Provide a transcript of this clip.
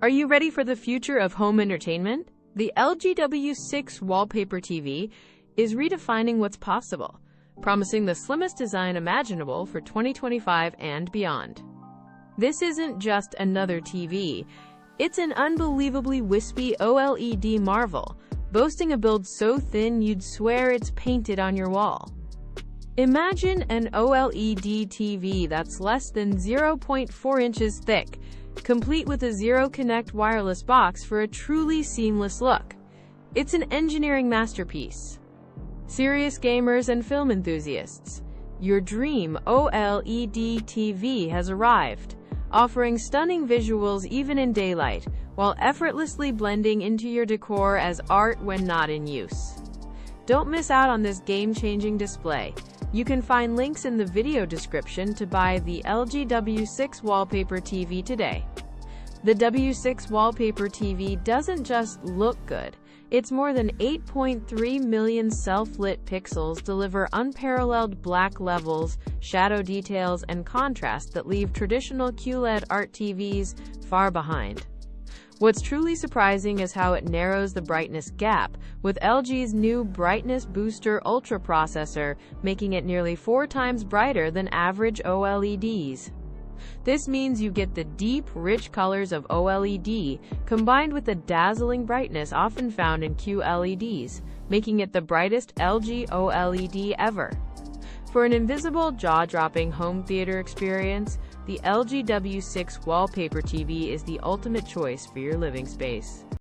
Are you ready for the future of home entertainment? The LG W6 Wallpaper TV is redefining what's possible, promising the slimmest design imaginable for 2025 and beyond. This isn't just another TV. It's an unbelievably wispy OLED marvel, boasting a build so thin you'd swear it's painted on your wall. Imagine an OLED TV that's less than 0.4 inches thick, complete with a Zero-Connect wireless box for a truly seamless look. It's an engineering masterpiece. Serious gamers and film enthusiasts, your dream OLED TV has arrived, offering stunning visuals even in daylight, while effortlessly blending into your decor as art when not in use. Don't miss out on this game-changing display. You can find links in the video description to buy the LG W6 Wallpaper TV today. The W6 Wallpaper TV doesn't just look good. Its more than 8.3 million self-lit pixels deliver unparalleled black levels, shadow details, and contrast that leave traditional QLED art TVs far behind. What's truly surprising is how it narrows the brightness gap, with LG's new Brightness Booster Ultra processor making it nearly 4 times brighter than average OLEDs. This means you get the deep, rich colors of OLED, combined with the dazzling brightness often found in QLEDs, making it the brightest LG OLED ever. For an invisible, jaw-dropping home theater experience, the LG W6 Wallpaper TV is the ultimate choice for your living space.